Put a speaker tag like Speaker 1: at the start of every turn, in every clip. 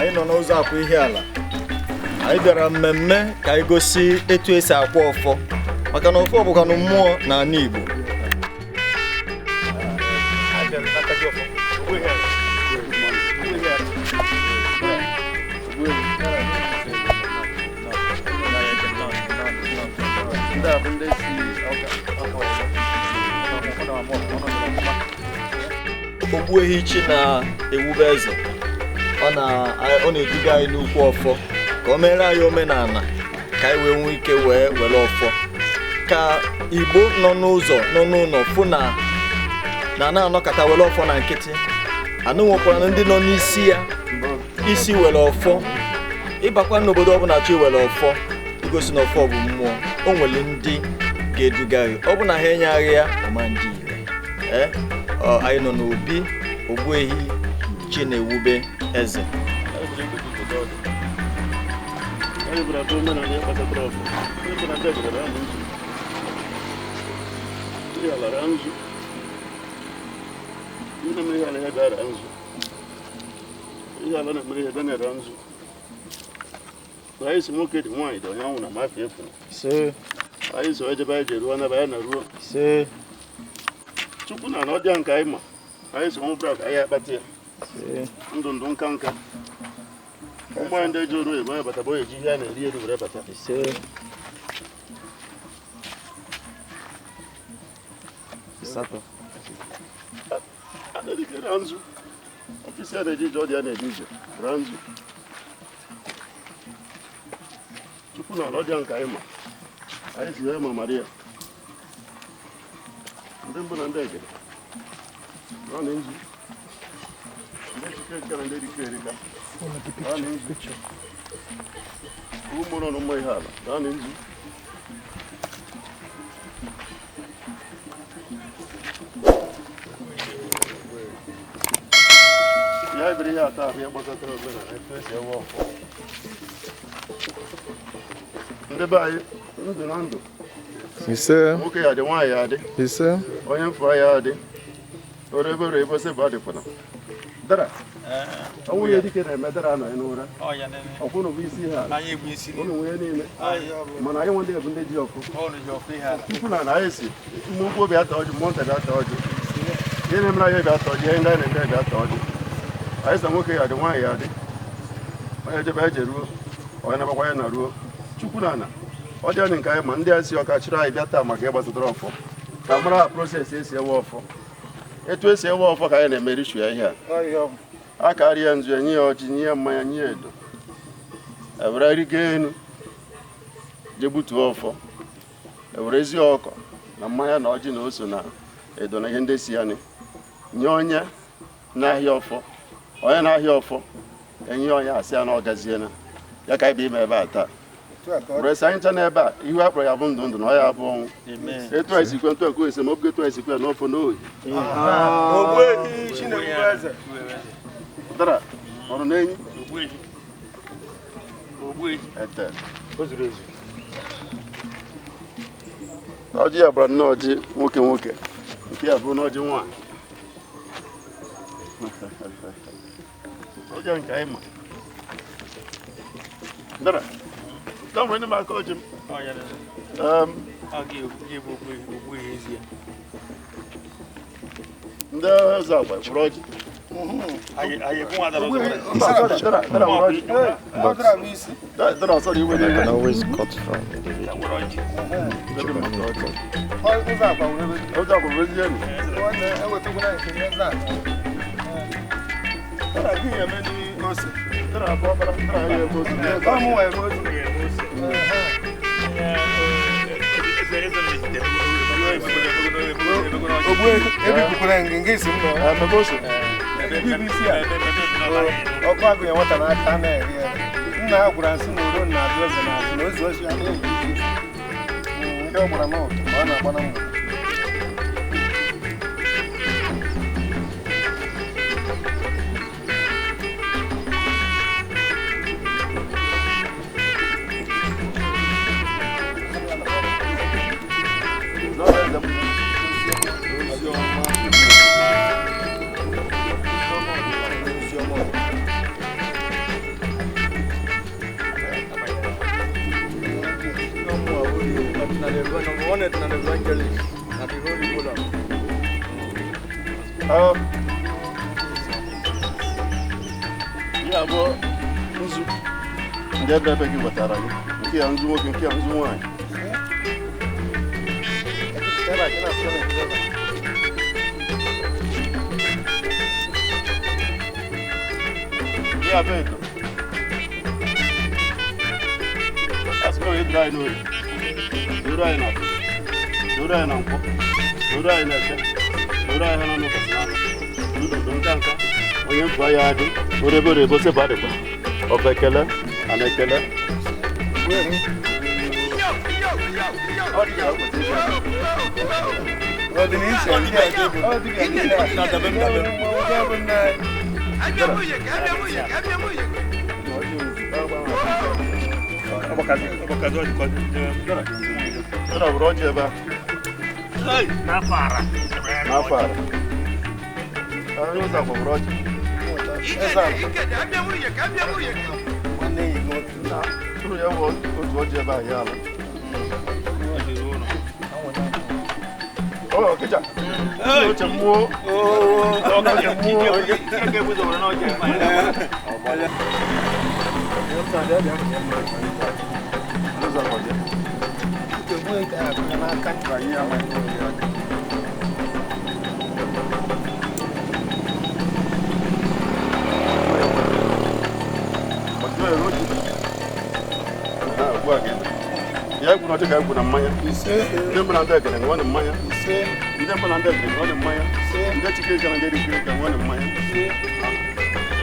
Speaker 1: anyị nọ n'ụzọ akwa ihe ala. Anyị bịara mmemme ka anyị gosi etu esi akwa ọfọ maka na ọfọ bụkwa mmụọ n'ala Igbo. Ogbuehi chi na-ewube eze ọ na-eduga anyị n'ukwu ọfọ ka o mere anyị omenala ka anyị wee nwee ike wee were ọfọ ka Igbo nọ n'ụzọ nọ n'ụlọ fụ na na-anọkọta were ọfọ na nkịtị anụ nwekwara ndị nọ n'isi ya isi were ọfọ ịbakwa n'obodo ọbụla chi were ọfọ igosi na ọfọ bụ mmụọ o nwere ndị ga-eduga gị ọ bụ na ha enyeghị ya ọma ndị ire anyị nọ n'obi Ogbuehi chi na-ewube eze.
Speaker 2: Chukwu na ọdịa nke anyị ma anyị so mụbra ka anyị akpata ya ndụ nka nka ụmụ anyị ndị jụrụ ebe anyị bata bụ eji ihe a na-eri eri were bata adịdịkere nzu ọfisi a na-eji ije ọ dị a na-eji ije ra nzu Chukwu na ọdịa nke anyị ma anyị si ya ma Maria ndị mbụ na ndị egede ọ na-ezu ndị chike nke na ndị dike erika ọ na-ezu ụmụ nọ n'ụmụ ihe ala ọ na-ezu ya ebere ihe atọ ahụ ya gbasatara omenala etu esi ewe ọfọ ndị be anyị ndụ na ndụ nwoke ya dị nwaanyị ya dị onye mfụ ya dị orebere ebe sebe adịkwana dara ọnwụ ya dike na-eme dara anọ n'ụra ọkwụnụ bụ isi ha ụnụ nwunye niile mana anyị nwe ndị ebu ndị ji ọkụ tupu na anyị si mma ugbo bịa ta ọjị mmụọ nta bịa ta ọjị ihe na-emere anyị bịa ta ọjị ihe ndị anyị na-eme bịa ta ọjị anyị sa nwoke ya dị nwaanyị ya dị onye ejebe eje ruo onye nabakwa ya na ruo Chukwu na ana ọ dị anyị nke anyị ma ndị a si ọka chịrị anyị bịa taa maka ịgbasatara ọfọ ka mara ha proses esi ewe ọfọ etu esi ewe ọfọ ka anyị na-emeri shu ya ihe a karịa ya nzu nye ya ọjị nye ya mmanya nye ya edo ewere rigo enu je gbutuo ọfọ ewere ezi ọkọ na mmanya na ọjị na ose na edo na ihe ndị si ya nye onye na-ahịa ọfọ onye na-ahịa ọfọ enye onye asị ya na ọ gaziena ya ka anyị bụ ime ebe a taa Bresa anyị ncha n'ebe a ihu akpọrọ ya bụ ndụ ndụ na ọ ya bụ ọnwụ etu anyị sikwe ntụ ekwe ese ma oge etu anyị sikwe n'ọfọ n'ohi dara ọrụ n'enyi ete ọjị ya bara nnọọ ọjị nwoke nwoke nke ya bụrụ n'ọjị nwaanyị ọjị nke anyị ma dara don't win him, I coach him. Oh, yeah. I'll give easier. There's a way, Roger. I can always cut from
Speaker 1: are number one and an evangelist at the whole Igboland.
Speaker 2: Yeah, boy. Get back with that. I'm working, I'm wine. Yeah, baby. That's going to dry no. Do dry enough. Do dry enough. Do dry enough. Do dry enough. Don't answer. When you buy a day, whatever they was about it. Of a killer and a killer. Oh, good job. Ya kuna taka kuna manya. Ndemba na ndege ngone manya. Ndemba na ndege ngone manya. Ndachike kana ndege kwa ngone manya.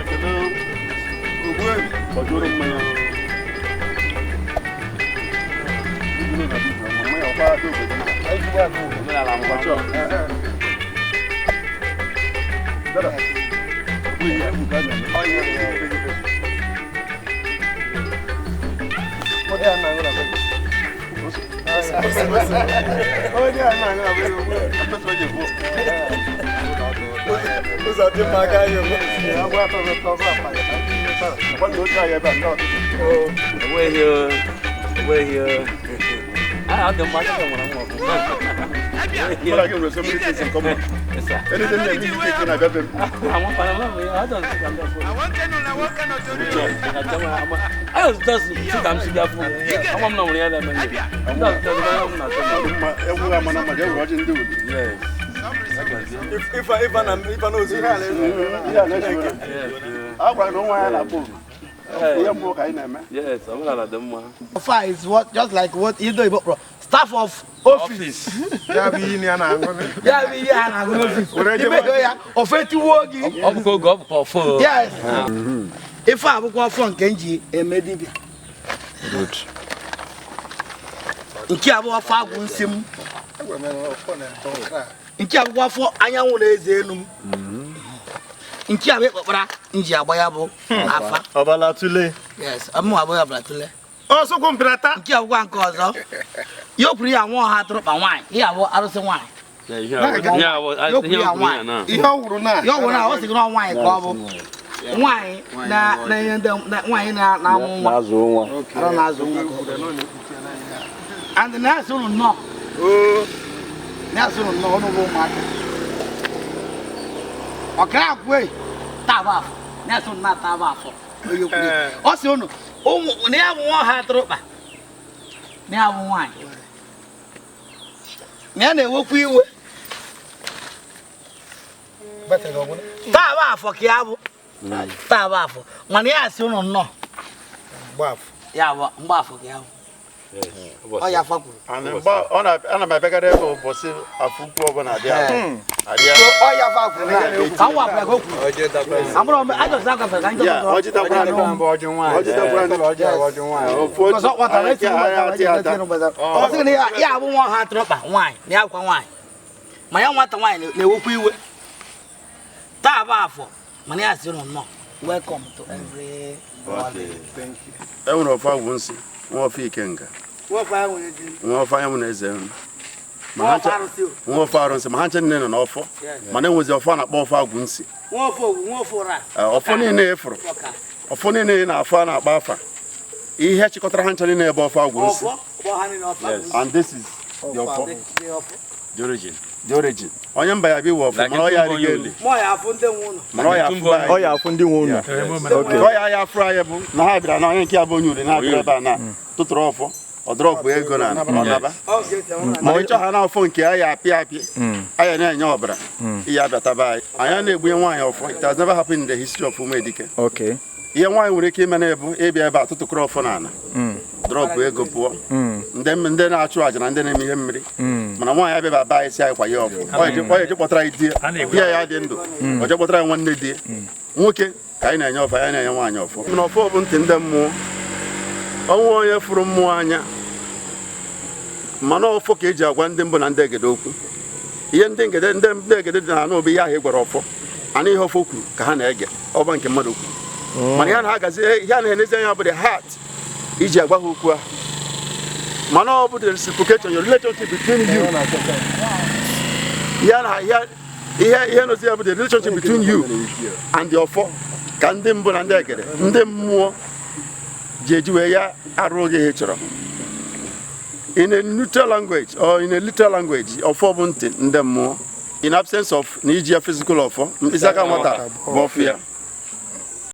Speaker 2: Kana ubwe badoro manya. Ndine na bitu manya kwa do ko. Ai kwa do mena la mwacho. Dada. Uyi ya bukana. Ai ya. Oya na ngora ko. Oh, yeah, I'm not going to
Speaker 3: We're here. I don't want Yes, I'm not them.
Speaker 4: Offor is what just like what you do, bro. Staff of office.
Speaker 2: Yeah, be in an
Speaker 4: office. Yes. If I have one from Genji, a medibia.
Speaker 2: Good.
Speaker 4: In Kiabo Fagun Sim. In Kiabo for Ayamu Zenum. In Kiabra, in Jabayabo, Afa.
Speaker 1: Obalatule.
Speaker 4: Yes, I'm more Abalatule.
Speaker 2: Also, comprata.
Speaker 4: Kia one cause of your Priya won't have drop a wine. Yeah, what others wine.
Speaker 3: Yeah, I think wine.
Speaker 4: You know, when I was going wine, gobble. Wine, that wine now. And the national no. National no market. Or crap way. Tava. National not Tava. Also, no. Oh, never one hat drop. Never wine. Never walk you. Tava for Kiabo. Tava for money. I soon no. Buff. Yeah, buff for Kiabo. Oh, yeah, fuck.
Speaker 2: And on my back there was a food program. I did.
Speaker 4: Oh, yeah, fuck. Come on, I go. I'm going to I just talk about it.
Speaker 2: Yeah, what did I want? What did I want? For what I like.
Speaker 4: Yeah, I won't want to drop wine. Yeah, wine. My own water wine, they will be with Tava. Money, I still don't know. Welcome to every.
Speaker 2: Thank you. I don't know if I won't see. What fee kenga?
Speaker 4: What fire will you do?
Speaker 2: What fire will you do? What fire on some hunting in an offer? My name was your fun at both our gunsi.
Speaker 4: What for us?
Speaker 2: Often in Afro. Often in our fun at Buffer. He had to cut a hunter in above our gunsi. And this is the Offor.
Speaker 3: The origin.
Speaker 2: The origin. Onye mba ya bi wo Offor, ma ya rigeli.
Speaker 4: Mo ya afọ ndị nwụnụ.
Speaker 2: Ma ya afọ.
Speaker 1: O ya afọ ndị nwụnụ.
Speaker 2: Okay. O ya afọ ya bụ na ha bịara na onye nke abụ onye uri na abịara ebe a na tụtụrụ Offor. Ọ drọpụ ego na ọnaba. Ma ịchọ ha na Offor nke ya apị. Aya na-enye ọbara. Ihe abịataba anyị. Anya na-egbu nwaanyị Offor. It has never happened in the history of Umedike.
Speaker 1: Okay.
Speaker 2: Ihe nwaanyị nwere ike ime na-ebu ịbịa ebe a tụtụkọrọ Offor n'ala. Drọpụ ego pụọ. Ndị na-achụ aja na ndị na-eme ihe mmiri. Mana nwaanyị abịa aba anyị si anyị kwa ya Offor. Ọ je kpọtara anyị di ya dị ndụ. Ọ je kpọtara anyị nwanne di. Nwoke ka anyị na-enye Offor, anyị na-enye nwaanyị Offor. Mana Offor bụ ntị ndị mmụọ. Ọnwụ onye fụrụ mmụọ anya. Mana Offor ka eji agwa ndị mbụ na ndị egede okwu. Ihe ndị egede dị na anụ obi ihe ahụ gwara Offor. Ana ihe Offor kwuru ka ha na-ege. Ọ bụ nke mmadụ kwuru. Mana ihe na-agazi ihe a na-enezi anya bụ the heart iji agwa ha okwu ahụ. Mana ọ bụ the reciprocation, your relationship between you. Ihe nozi ya bụ the relationship between you and the Offor ka ndị mbụ na ndị egede ndị mmụọ ji eji wee ya arụ oge ihe chọrọ. In a neutral language or in a literal language, Offor bụ ntị ndị mmụọ. In absence of na iji ya physical Offor, mkpịsị aka nwata bụ Offor ya.